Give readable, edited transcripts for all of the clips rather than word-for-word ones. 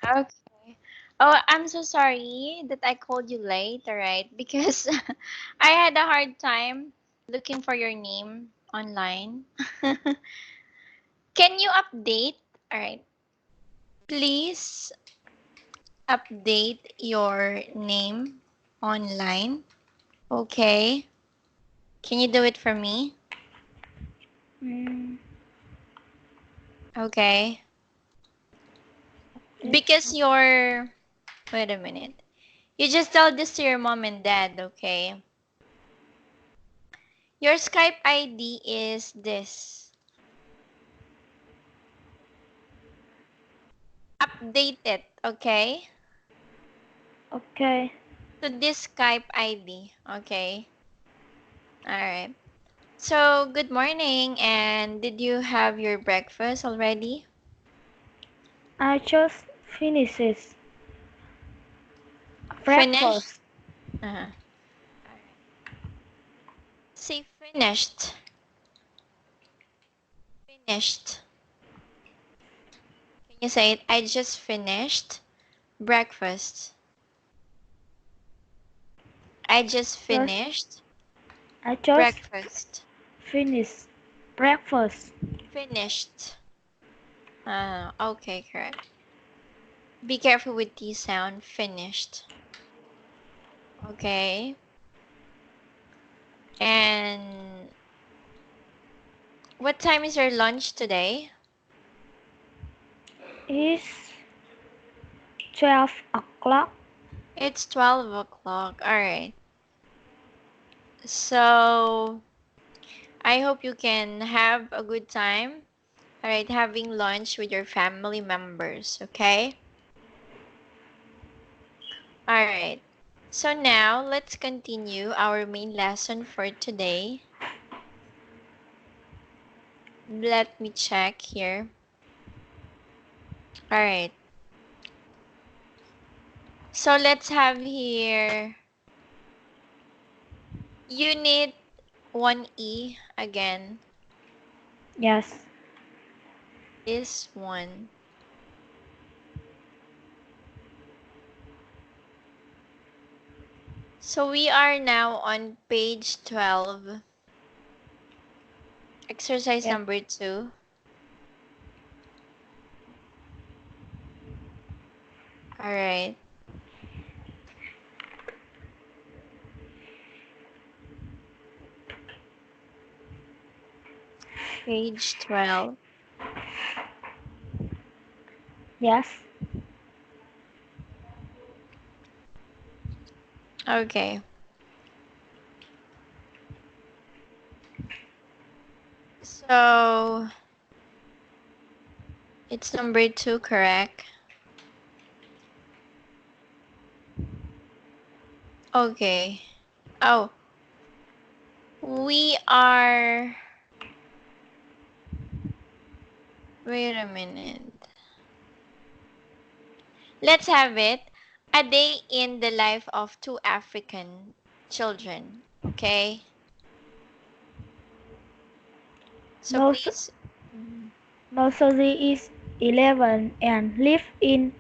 Okay. Oh, I'm so sorry that I called you late, alright? Because I had a hard time looking for your name online. Can you update? Alright. Please update your name online. Okay. Can you do it for me? Mm, Okay. Because you're. Wait a minute. You just tell this to your mom and dad, okay? Your Skype ID is this. Update it, okay? okay. To this Skype ID, okay? Alright. So, good morning, and did you have your breakfast already? I just finished Finished? breakfast. Uh-huh. Alright. Say finished. Finished. Can you say it? I just finished breakfast. I just Just finished I just breakfast. finished breakfast. Finished. Okay, correct. Be careful with the sound. Finished. Okay. And what time is your lunch today? It's 12 o'clock. It's 12 o'clock. All right. So I hope you can have a good time. All right, having lunch with your family members. Okay. All right. So now let's continue our main lesson for today. Let me check here. All right. So let's have here Unit 1E again. Yes. This one. So we are now on page 12. Exercise Yes. number 2. All right. Page 12. Yes. Okay. So it's number 2, correct? Okay. Oh, we are. Wait a minute. Let's have it. A day in the life of two African children. Okay. So Most please. Mhm. Mostly is 11 and live in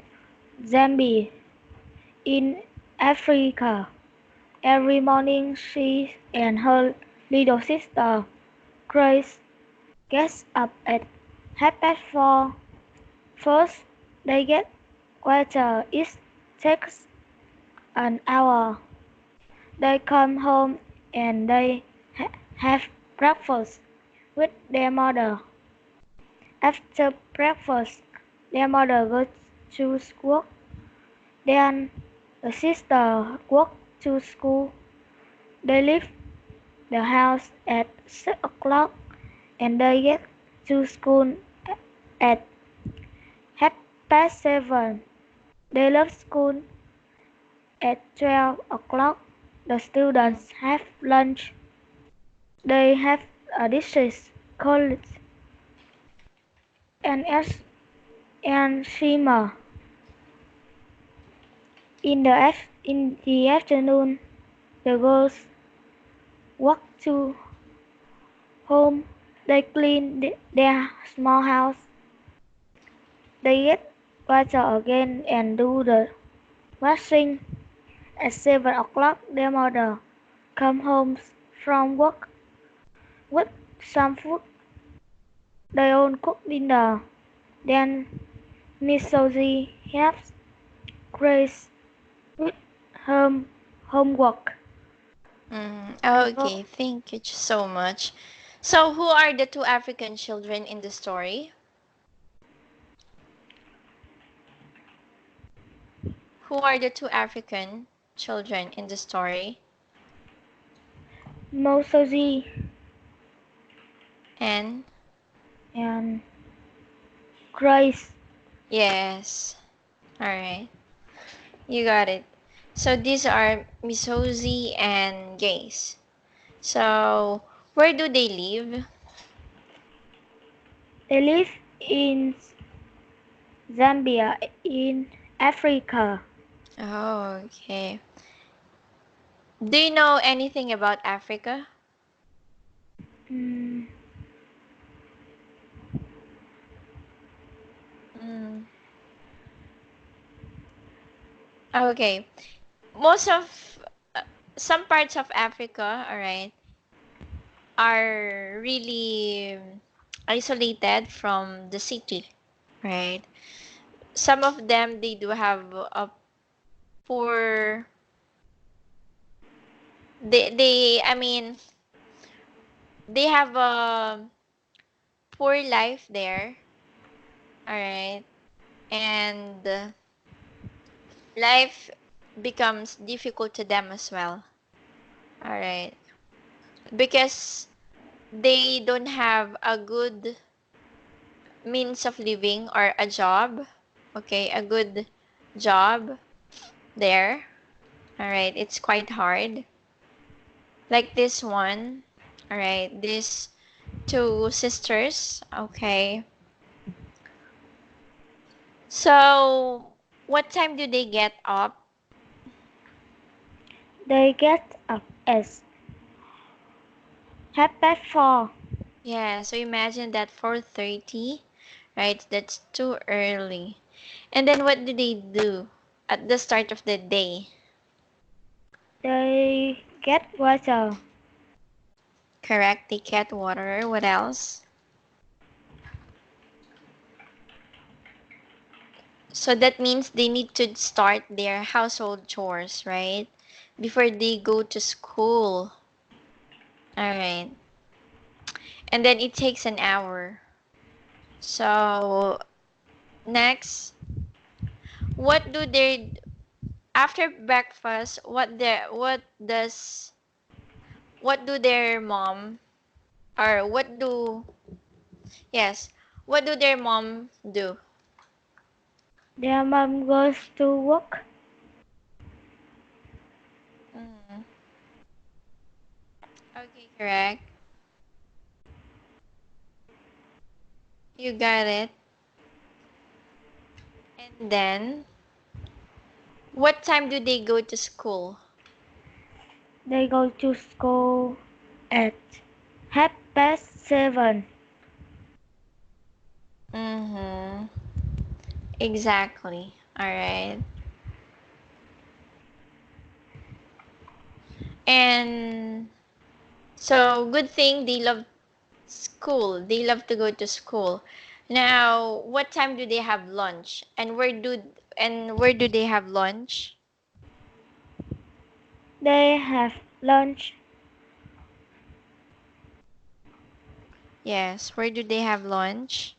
Zambia in Africa. Every morning she and her little sister Grace gets up at 4:30. First, they get water. It takes an hour. They come home and they have breakfast with their mother. After breakfast, their mother goes to work. Then the sister walks to school. They leave the house at 6 o'clock and they get to school at 7:30. They leave school at 12 o'clock. The students have lunch. They have a dishes, college, and swimmer. In the afternoon, the girls walk to home. They clean their small house. They get water again and do the washing. At 7 o'clock, their mother come home from work with some food. They all cook dinner. Then Miss Susie helps Grace with her homework. Okay, thank you so much. So, who are the two African children in the story? Who are the two African children in the story? Miss Susie And and Grace. yes, all right, you got it. So these are Misozi and Gaze. So where do they live? They live in Zambia in Africa. Oh, okay. Do you know anything about Africa? Mm, Mm. Okay. Most of some parts of Africa, all right, are really isolated from the city, right? Some of them they do have a poor they I mean they have a poor life there, all right, and life becomes difficult to them as well, all right, because they don't have a good means of living or a job, okay, a good job there, all right, it's quite hard. Like this one, all right, these two sisters, okay. So, what time do they get up? they get up at 4:30. Yeah, so imagine that 4:30, right? That's too early. And then what do they do at the start of the day? They get water. Correct, they get water. What else? So that means they need to start their household chores, right? Before they go to school. All right. And then it takes an hour. So, next, what do they after breakfast, what do their mom or yes, what do their mom do? Their mom goes to work. Mm, okay, correct. You got it. And then, what time do they go to school? They go to school at 7:30. Mm-hmm. Exactly. All right. And so, good thing they love school. They love to go to school. Now, what time do they have lunch? And where do they have lunch? They have lunch. Yes, where do they have lunch?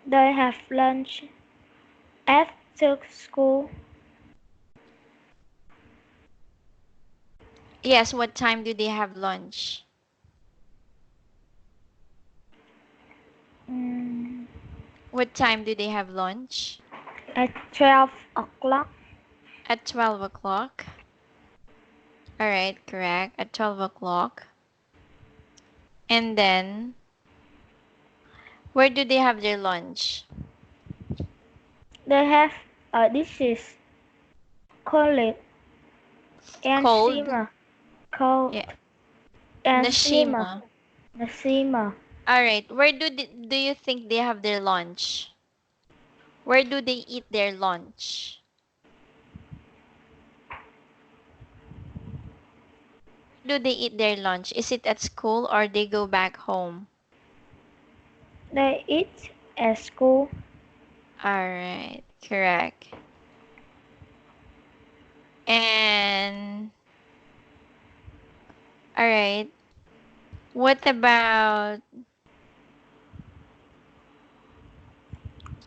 They have lunch after school. Yes, what time do they have lunch? Mm, What time do they have lunch? at 12 o'clock. At 12 o'clock. All right, correct. At 12 o'clock. And then, where do they have their lunch? They have dishes, cold and Cold? simmer, cold Yeah, and simmer, Nashima. the simmer. All right, where do you think they have their lunch? Where do they eat their lunch? Do they eat their lunch? Is it at school or they go back home? They eat at school. Alright, correct. And alright. What about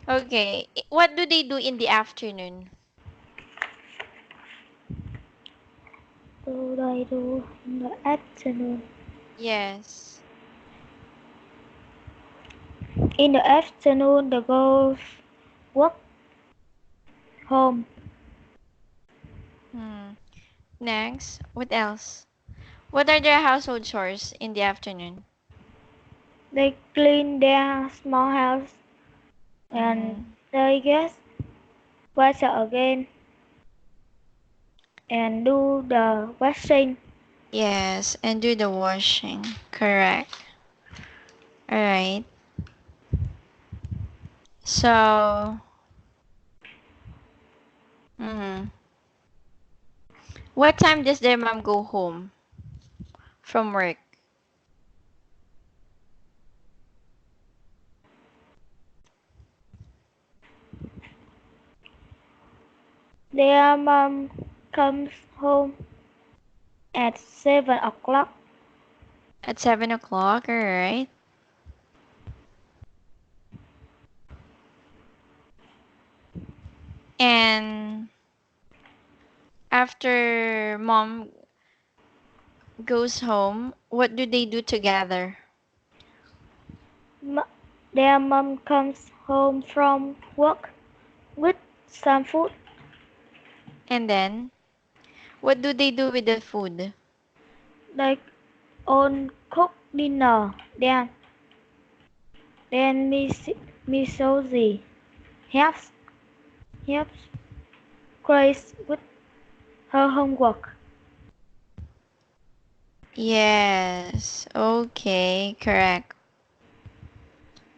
okay, what do they do in the afternoon? Do they do in the afternoon? Yes. In the afternoon, the girls walk home. Next, what else? What are their household chores in the afternoon? They clean their small house and they get water again and do the washing. Yes, and do the washing. Correct. Alright. So, what time does their mom go home from work? Their mom comes home at 7 o'clock. At 7 o'clock, alright. And after mom goes home, what do they do together? Their mom comes home from work with some food. And then, what do they do with the food? They all cook dinner. Then Miss Susie helps Grace with her homework. Yes, okay, correct.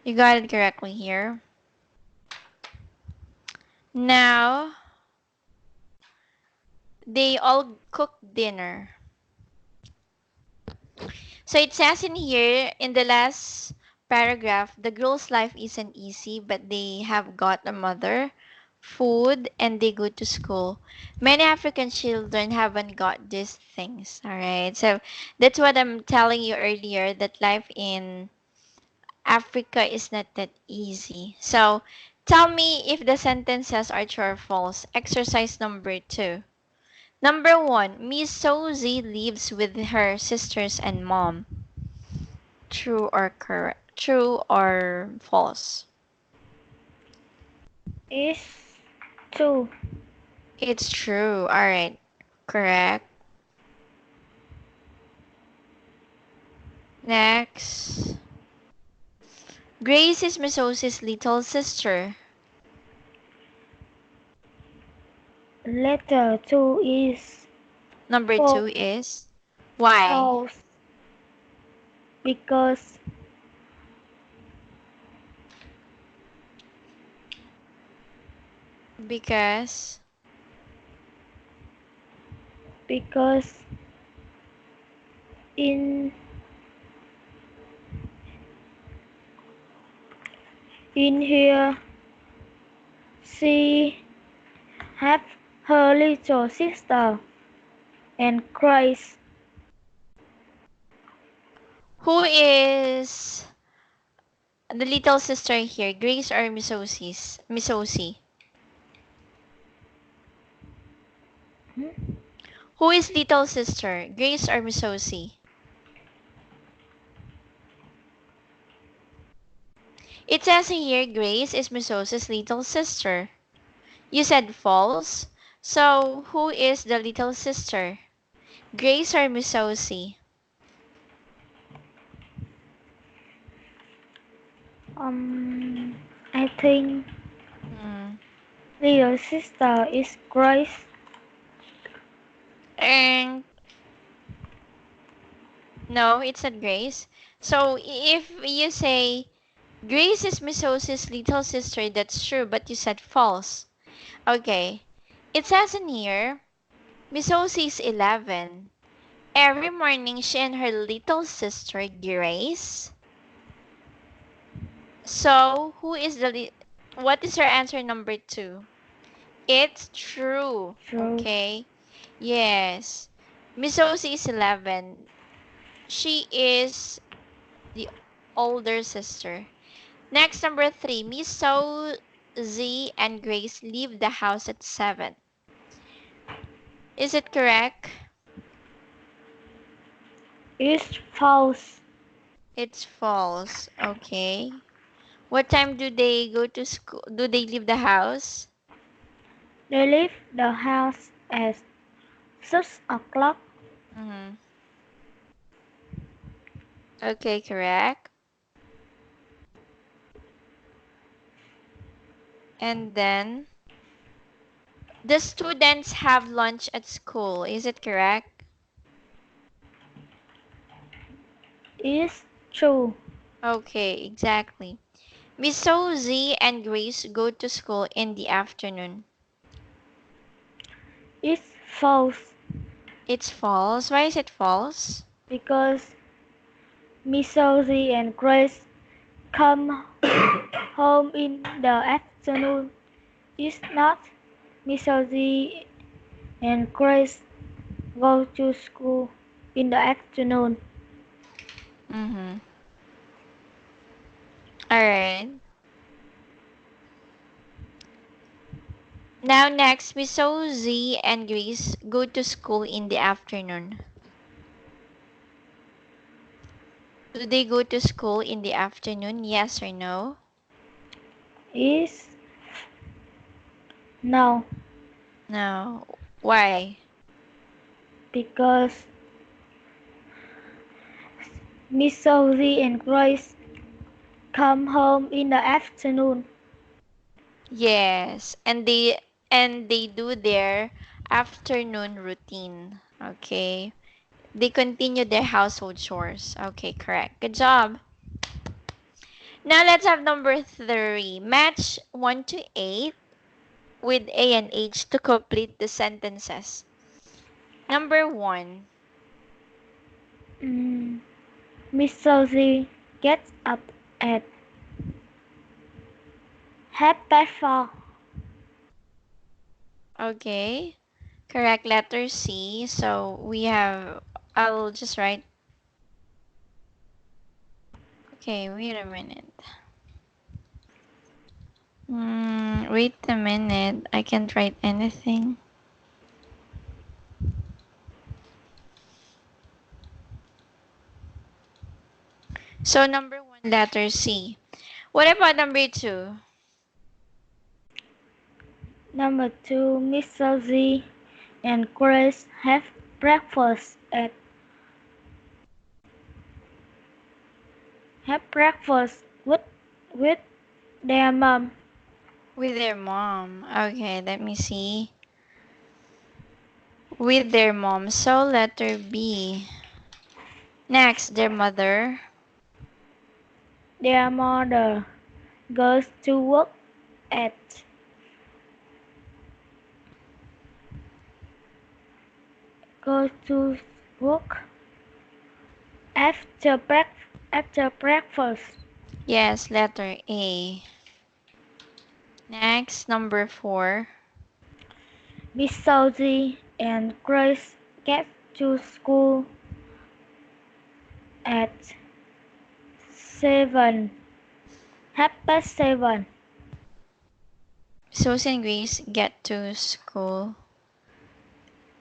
You got it correctly here. Now, they all cook dinner. So it says in here, in the last paragraph, the girl's life isn't easy, but they have got a mother, food, and they go to school. Many African children haven't got these things, alright? So that's what I'm telling you earlier, that life in Africa is not that easy. So tell me if the sentences are true or false. Exercise number 2. Number 1, Miss Susie lives with her sisters and mom. True or correct? True or false? Is true. It's true. All right. Correct. Next. Grace is Miss Susie's little sister. Letter 2 is Number false. 2 is why? False. Because Because because in here she have her little sister and Grace. who is the little sister here? Grace or Miss Susie's? Miss Susie. Who is little sister? Grace or Miss Susie? It says here Grace is Miss Susie's little sister. You said false. So, who is the little sister? Grace or Miss Susie? I think Hmm. little sister is Grace. And no, it's not Grace. So, if you say Grace is Miss Josie's little sister. That's true, but you said false. Okay. It says in here, Miss Josie is 11. Every morning, she and her little sister, Grace. So, what is her answer number 2? It's true. True. Okay. Yes. Miss Josie is 11. She is the older sister. Next, number 3. Miss Josie and Grace leave the house at 7. Is it correct? It's false. It's false. Okay. What time do they go to school? Do they leave the house? They leave the house at 6 o'clock. Mm-hmm. Okay, correct. And then, the students have lunch at school. Is it correct? It's true. Okay, exactly. Miss Josie and Grace go to school in the afternoon. It's false It's false. Why is it false? because Miss Susie and Grace come home in the afternoon. It's not. Miss Susie and Grace go to school in the afternoon. Mm-hmm. Alright. Now next, Miss Josie and Grace go to school in the afternoon. Do they go to school in the afternoon? Yes or no? Is no, No. Why? because Miss Susie and Grace come home in the afternoon. Yes, and they do their afternoon routine. Okay. They continue their household chores. Okay, correct. Good job. Now let's have number 3. Match 1 to 8 with A and H to complete the sentences. Number 1. Miss Susie gets up at 4:30. Okay. Correct, letter C. So we have, I'll just write. Okay, wait a minute. Wait a minute. I can't write anything. So number 1, letter C. What about number 2? Number 2, Miss Susie and Grace have breakfast with their mom. With their mom. Okay, let me see. With their mom. So letter B. Next, their mother. Their mother goes to work at goes to work after breakfast. Yes, letter A. Next, number 4. Miss Susie and Grace get to school at 7. 7:30. Susan and Grace get to school.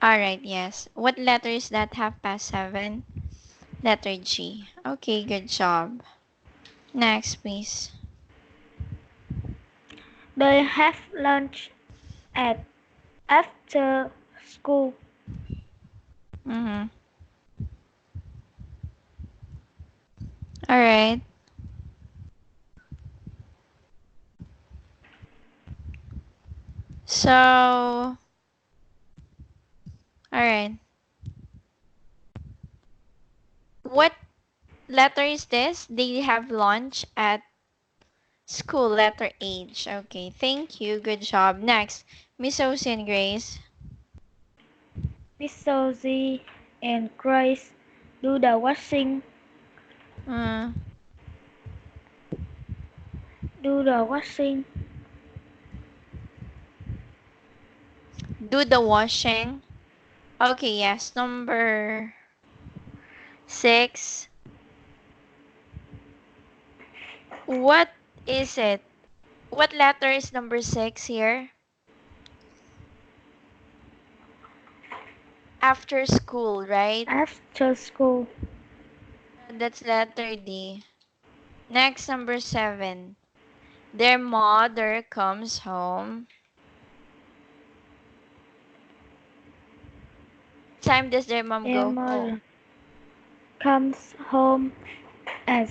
Alright, yes. What letter is that? 7:30? Letter G. Okay, good job. Next, please. They have lunch at after school. Mm-hmm. Alright. So, alright. What letter is this? They have lunch at School, letter H. Okay, thank you. Good job. Next, Miss Ocean and Grace. Miss Susie and Grace do the washing. Uh, Do the washing. do the washing. Okay, yes. Number 6. What is it? What letter is number 6 here? After school, right? After school. That's letter D. Next, number 7. Their mother comes home. What time does their mom Their go mother home? comes home at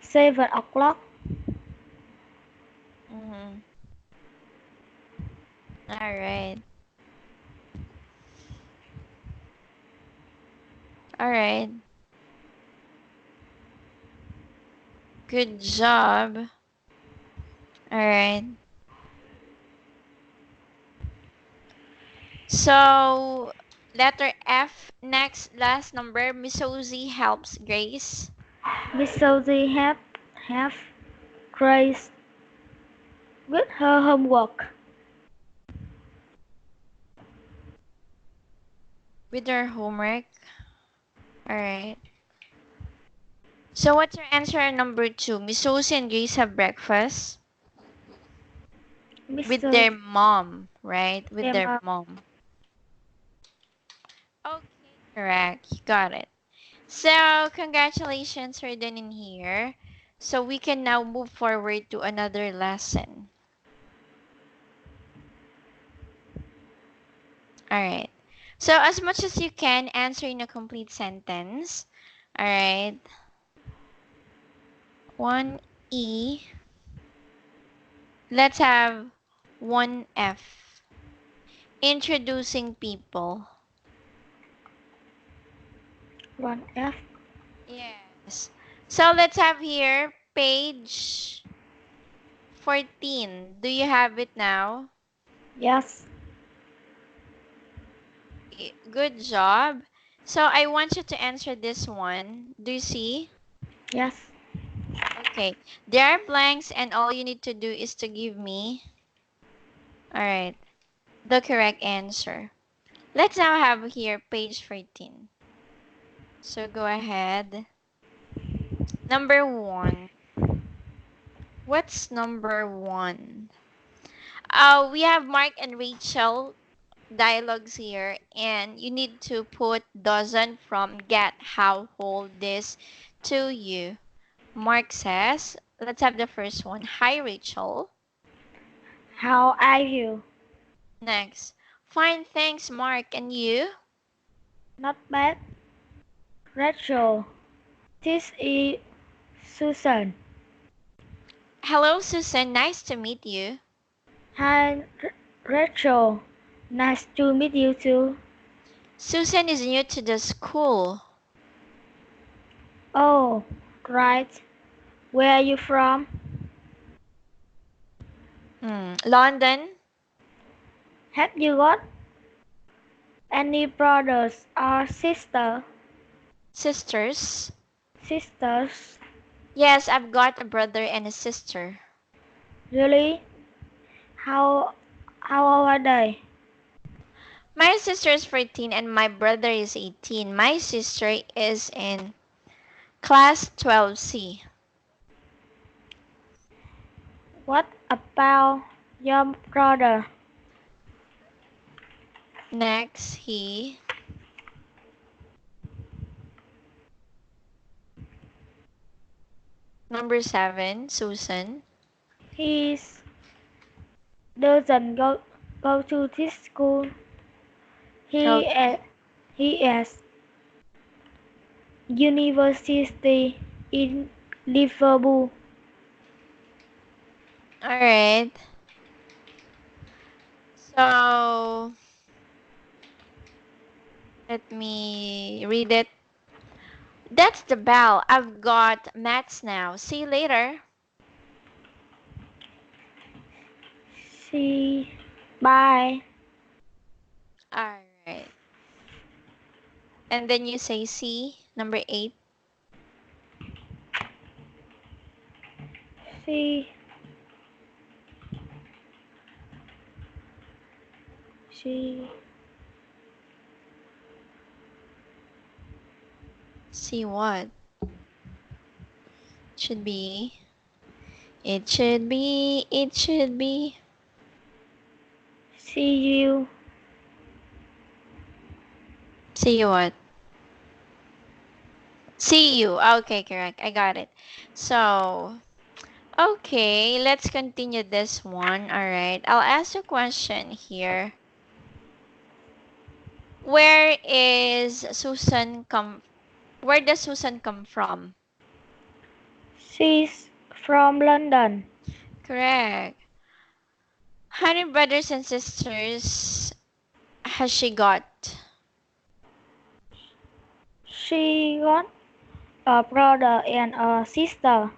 7 o'clock. Mm-hmm. All right. All right. Good job. All right. So, letter F, next, last number. Miss Ozzy helps Grace. Miss Susie have Grace with her homework. With her homework. All right. So, what's your answer number 2? Miss Ozzy and Grace have breakfast Miss with Susie, their mom, right? With their their mom. mom. Okay, correct. You got it. So, congratulations, we're done in here. So, we can now move forward to another lesson. All right. So, as much as you can, answer in a complete sentence. All right. 1E. Let's have 1F. Introducing people. 1F. Yes. So, let's have here page 14. Do you have it now? Yes. Good job. So I want you to answer this one. Do you see? Yes. Okay. There are blanks and all you need to do is to give me, all right, the correct answer. Let's now have here page 14. So go ahead. Number 1. What's number 1? We have Mark and Rachel dialogues here, and you need to put doesn't from get how hold this to you. Mark says, let's have the first one. Hi, Rachel. How are you? Next. Fine, thanks, Mark. And you? Not bad. Rachel. This is Susan. Hello, Susan. Nice to meet you. Hi, Rachel. Nice to meet you too. Susan is new to the school. Oh, right. Where are you from? London. Have you got any brothers or Sisters. sisters? Yes, I've got a brother and a sister. Really? How old are they? My sister is 14 and my brother is 18. My sister is in class 12C. What about your brother? Next, he. Number 7, Susan. He doesn't go to this school. He Okay. at he is university in Liverpool. All right. So, let me read it. That's the bell. I've got maths now. See you later. She buy. Alright. And then you say C, number 8. She C what? Should be. It should be. It should be. see you. See you what? See you. Okay, correct. I got it. So, okay, let's continue this one. All right. I'll ask a question here. Where does Susan come from? She's from London. Correct. How many brothers and sisters has she got? She got a brother and a sister.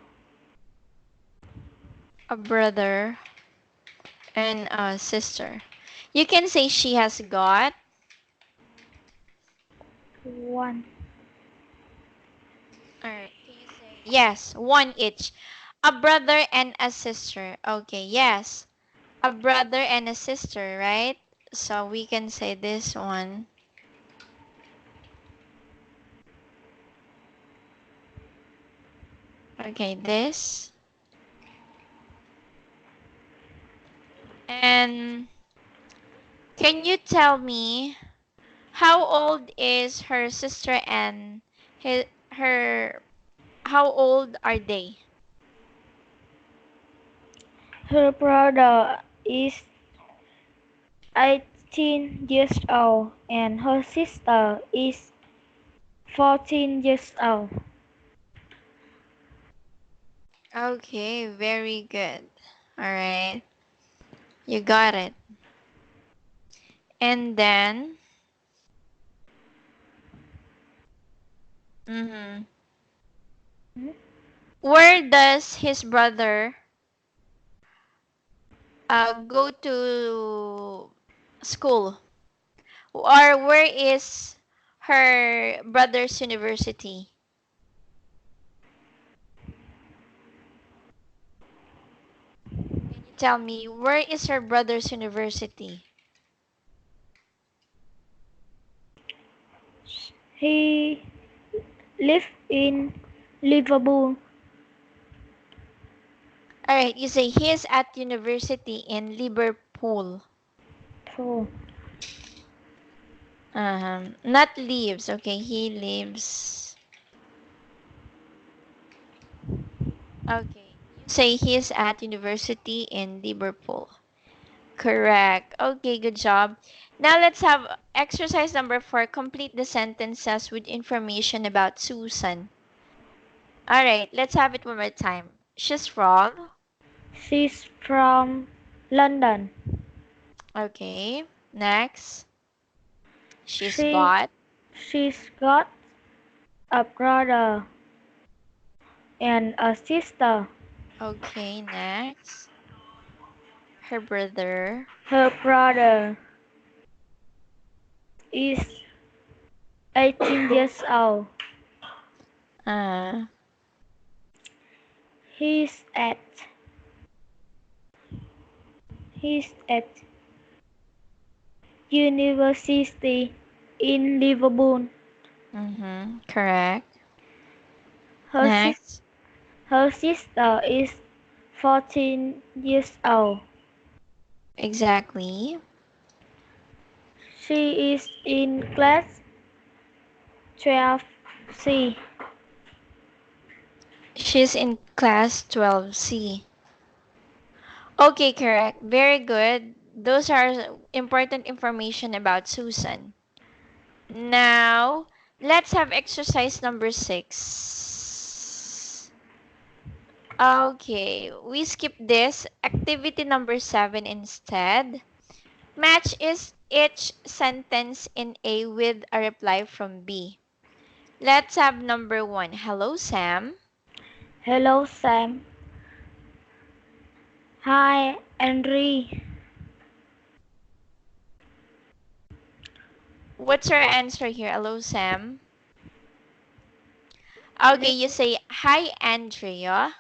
A brother and a sister. You can say she has got. One. Alright, can you say? Yes, one each. A brother and a sister. Okay, yes. A brother and a sister, right? So we can say this one. Okay, this. And can you tell me how old is her sister and her how old are they? Her brother is 18 years old and her sister is 14 years old. Okay, very good. All right. You got it. And then mhm. Where does his brother go to school? Or where is her brother's university? Can you tell me where is her brother's university? He lives in Liverpool. Alright, you say he is at university in Liverpool. So, Not lives, okay, he lives. Okay, you say he is at university in Liverpool. Correct. Okay, good job. Now let's have exercise number 4. Complete the sentences with information about Susan. Alright, let's have it one more time. She's from. she's from London. Okay, next. She's She got. she's got a brother and a sister. Okay, next. Her brother. Her brother is 18 years old. Uh, He's at he's at university in Liverpool. correct. Her sis Next. her sister is 14 years old. Exactly. She is in class 12C. She's in class 12C. Okay, correct. Very good. Those are important information about Susan. Now, let's have exercise number 6. Okay, we skip this. Activity number 7 instead. Match is each sentence in A with a reply from B. Let's have number 1. Hello, Sam. Hello Sam. Hi Henry. What's our answer here? Hello, Sam. Okay, you say, hi, Andrea.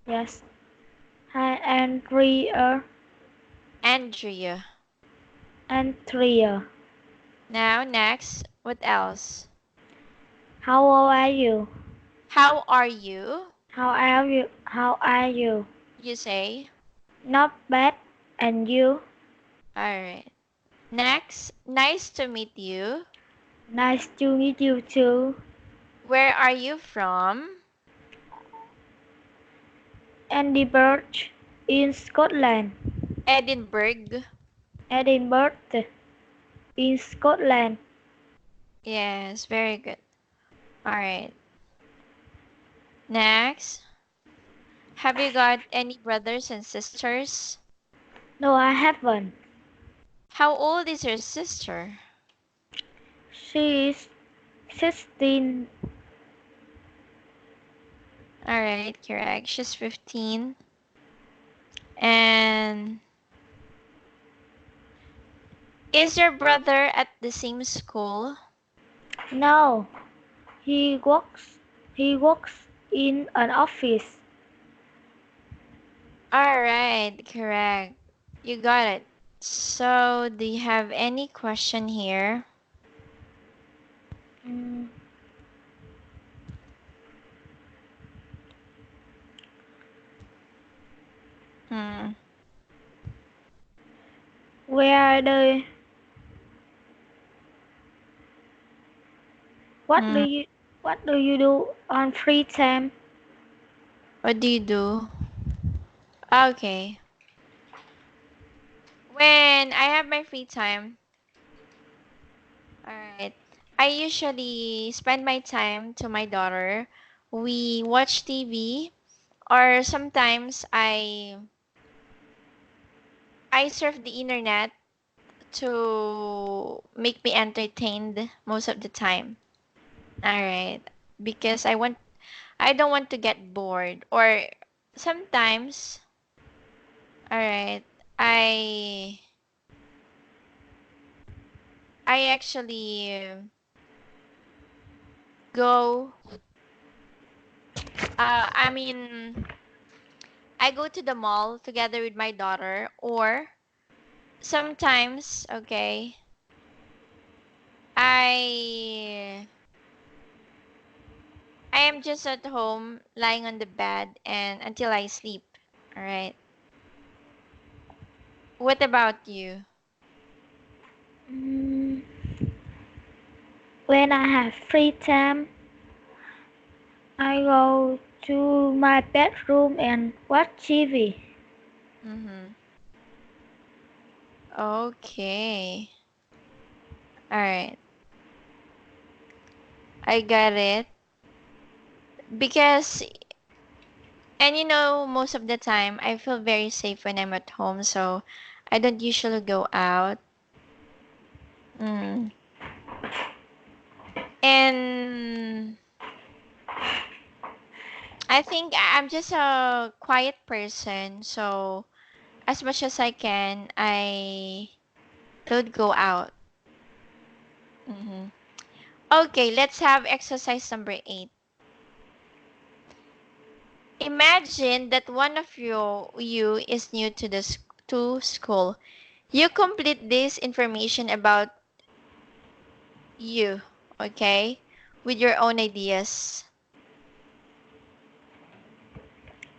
Yes. Hi, Andrea. Andrea. Andrea. Now, next, what else? How old are you? How are you? How are you? How are you? You say. Not bad. And you? Alright. Next, nice to meet you. Nice to meet you too. Where are you from? Edinburgh in Scotland. Edinburgh. Edinburgh in Scotland. Yes, very good. Alright. Next. Have you got any brothers and sisters? No, I haven't. How old is your sister? She is 16. Alright, correct. She's 15. And is your brother at the same school? No, he works. He works in an office. Alright, correct. You got it. So, do you have any question here? Mm, Hmm. Where are they? What do Hmm. you What do you do on free time? What do you do? Okay. When I have my free time, alright, I usually spend my time to my daughter. We watch TV, or sometimes I surf the internet to make me entertained most of the time. Alright. Because I don't want to get bored. Or sometimes, alright, I I actually go I mean I go to the mall together with my daughter, or sometimes, okay, I I am just at home lying on the bed and until I sleep. All right. What about you? Mm, when I have free time, I go to my bedroom and watch TV. Mhm. Okay. All right. I got it. Because most of the time I feel very safe when I'm at home, so I don't usually go out. Mm. And I think I'm just a quiet person, so as much as I can, I don't go out. Okay, let's have exercise number 8. Imagine that one of you is new to to school. You complete this information about you, okay, with your own ideas.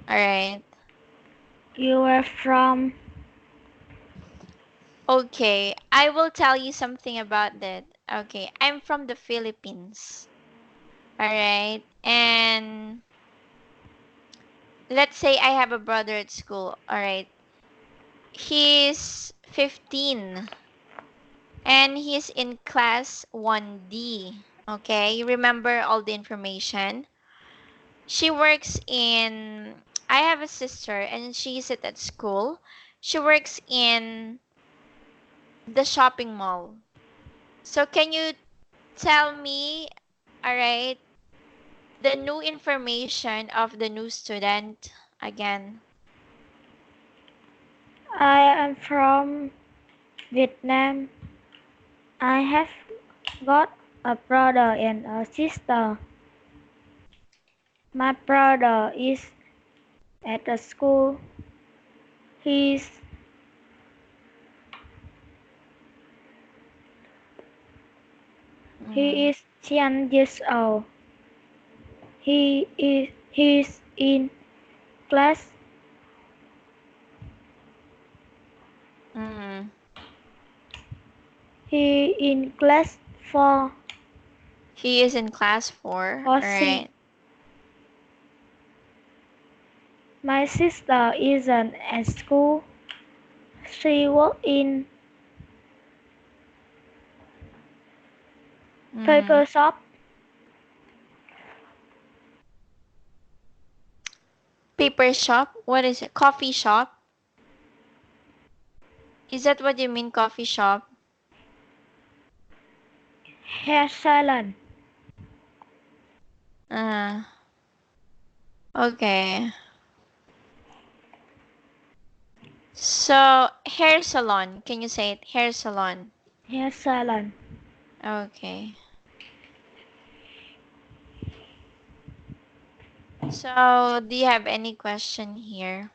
All right. You are from. Okay, I will tell you something about that. Okay, I'm from the Philippines. All right. And let's say I have a brother at school. All right. He's 15 and he's in class 1D. Okay, you remember all the information. She works in, I have a sister and she's at school. She works in the shopping mall. So can you tell me, all right, the new information of the new student again? I am from Vietnam. I have got a brother and a sister. My brother is at the school. He's He is 10 years old. He's in class. He in class 4. He is in class 4. Or Alright. C. My sister isn't at school. She works in paper shop. Paper shop? What is it? Coffee shop? Is that what you mean, coffee shop? Hair salon. Okay. So, hair salon. Can you say it? Hair salon. Hair salon. Okay. So, do you have any question here?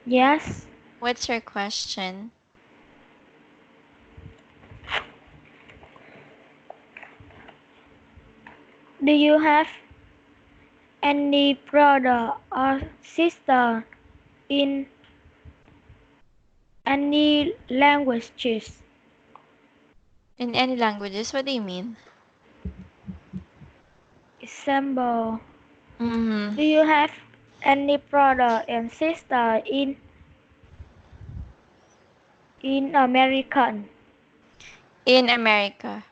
Yes. What's your question? Do you have any brother or sister in any languages? In any languages? What do you mean? Example. Mm-hmm. Do you have any brother and sister in American? In America.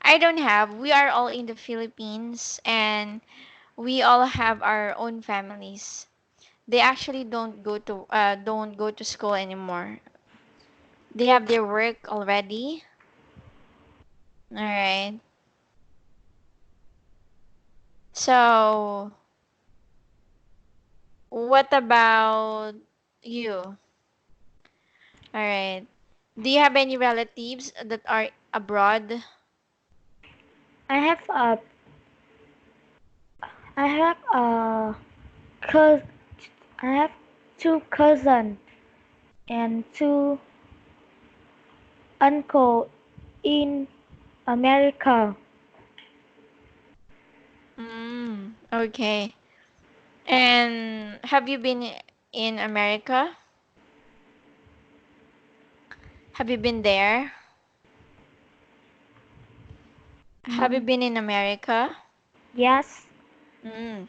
I don't have. We are all in the Philippines and we all have our own families. They actually don't go to school anymore. They have their work already. All right. So, what about you? All right. Do you have any relatives that are abroad? I have a I have a cous I have 2 cousins and 2 uncle in America. Okay. And have you been in America? Have you been there? Have you been in America? Yes. Mm.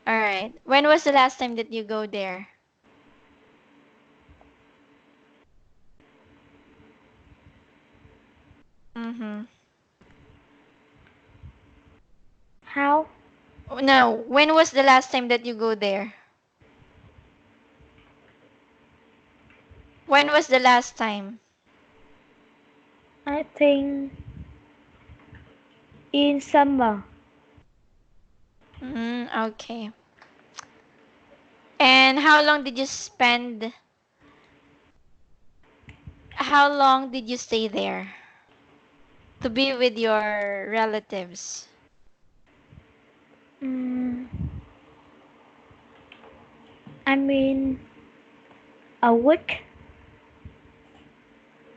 All right. When was the last time that you go there? Mm-hmm. How? No, when was the last time that you go there? When was the last time? I think in summer. Okay. And how long did you stay there to be with your relatives? I mean a week.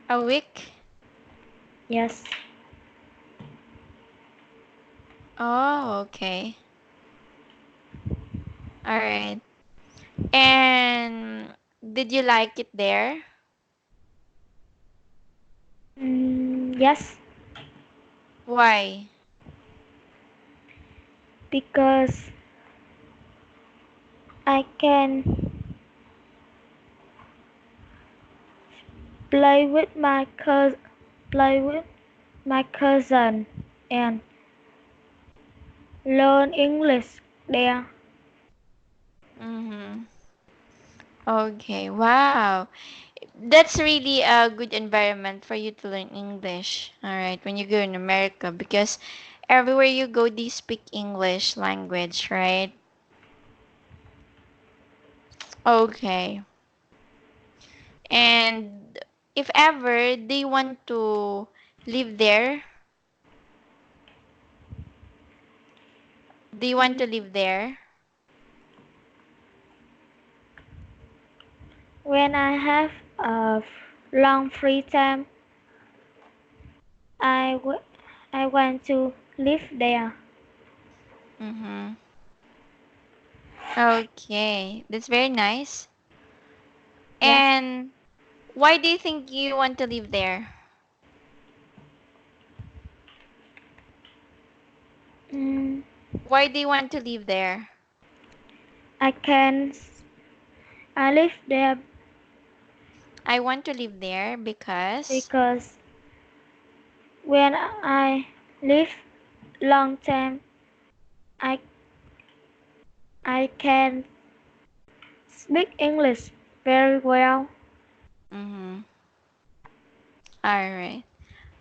A week? Yes. Oh, okay. All right. And did you like it there? Yes, Why? because I can play with my cousin and learn English there. Mm-hmm. Okay, wow. That's really a good environment for you to learn English, all right, when you go in America because everywhere you go, they speak English language, right? Okay. And if ever they want to live there, do you want to live there? When I have a long free time, I want to live there. Mm-hmm. Okay, that's very nice. Yes. And why do you think you want to live there? Mm, Why do you want to live there? I can. I live there I want to live there because. because when I live long time, I I can speak English very well. Mm-hmm. All right.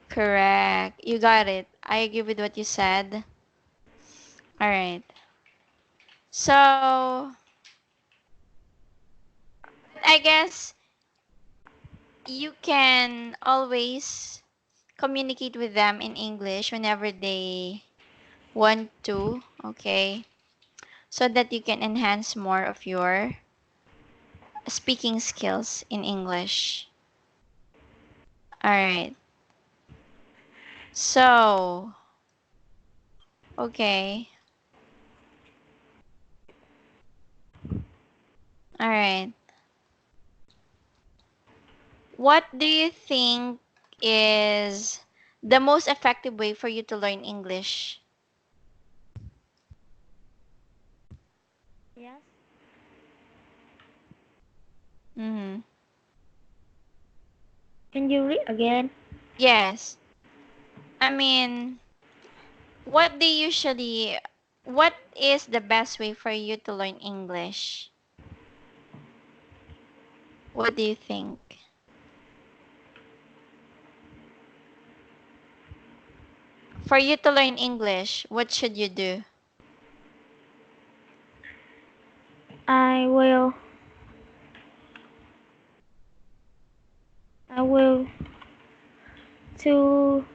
Correct. You got it. I agree with what you said. All right. So, but I guess you can always communicate with them in English whenever they want to, okay? So that you can enhance more of your speaking skills in English. All right. So, okay. All right. What do you think is the most effective way for you to learn English? Yes. Mm-hmm. Can you read again? Yes. I mean, what do you usually, what is the best way for you to learn English? What do you think? For you to learn English, what should you do? I will. I will to.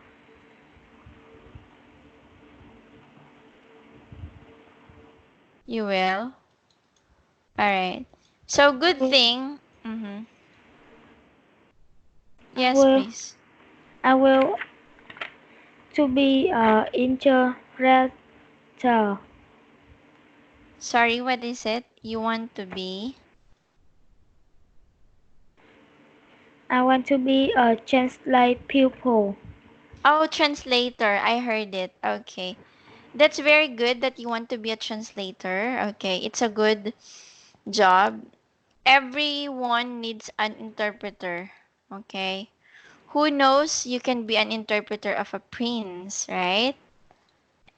You will? Alright. So, I good will. thing. Mm-hmm. I Yes, will. please. I will to be a interpreter. Sorry, what is it? You want to be? I want to be a translate pupil. Oh, translator. I heard it. Okay. That's very good that you want to be a translator. Okay. It's a good job. Everyone needs an interpreter. Okay. Who knows you can be an interpreter of a prince, right?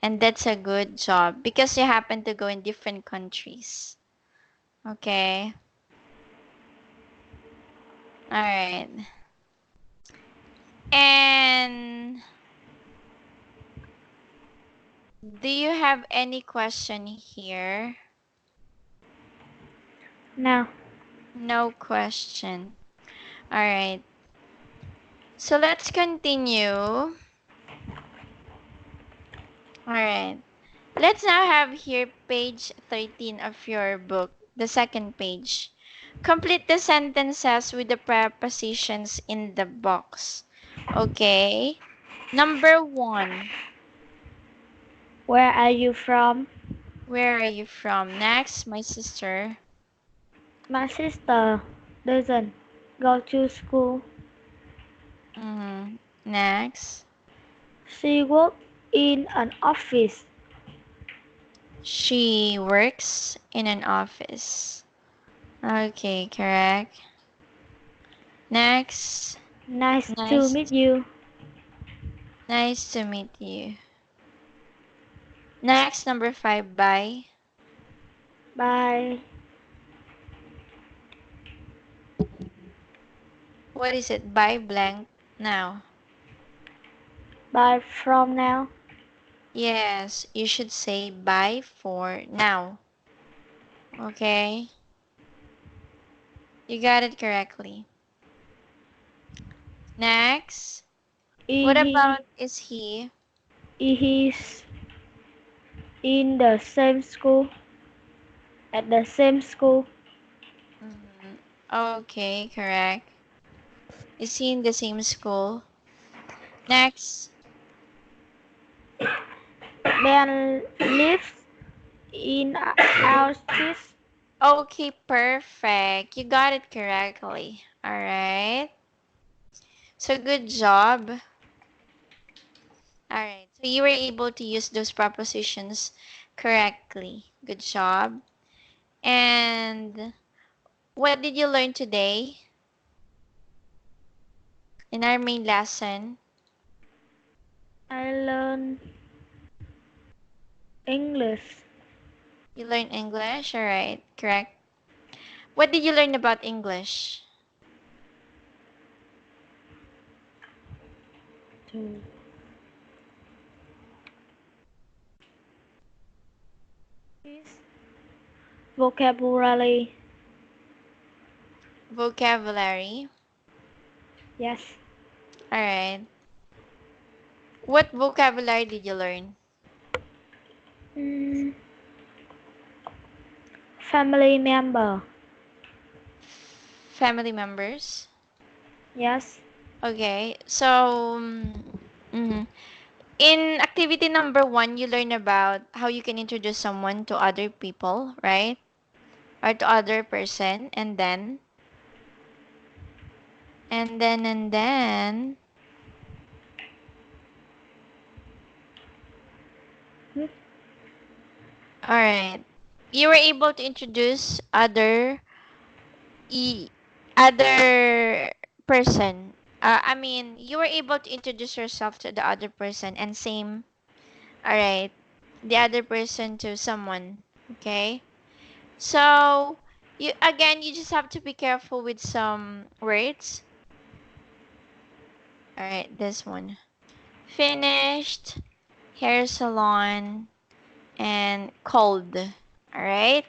And that's a good job because you happen to go in different countries. Okay. All right. And do you have any question here? Now, No question. All right. So let's continue. All right. Let's now have here page 13 of your book, the second page. Complete the sentences with the prepositions in the box. Okay. Number one, where are you from? where are you from? Next, my sister. My sister doesn't go to school. Next, She works in an office. she works in an office. Okay, correct. Next, Nice to nice, meet you. nice to meet you. Next, number five, bye. Bye. What is it? Bye blank now. Bye from now. Yes, you should say bye for now. Okay? You got it correctly. Next. What about is he? He's in the same school. At the same school. Okay, correct. Is he in the same school? Next. Ben lives in our street. Okay, perfect. You got it correctly. All right. So good job. All right. So you were able to use those prepositions correctly. Good job. And what did you learn today in our main lesson? I learn English. You learned English? All right. Correct. What did you learn about English? Vocabulary. Vocabulary. Yes. All right. What vocabulary did you learn? Family member. Family members. Yes. Okay. So, in activity number 1, you learn about how you can introduce someone to other people, right? Or to other person, and then, and then. All right. You were able to introduce e other person. I mean, you were able to introduce yourself to the other person, and same, all right, the other person to someone. Okay. So you just have to be careful with some words. All right, this one. Finished, hair salon, and cold. All right.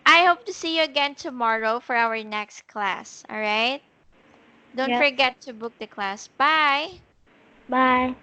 I hope to see you again tomorrow for our next class. All right. Don't Yes. forget to book the class. Bye. Bye.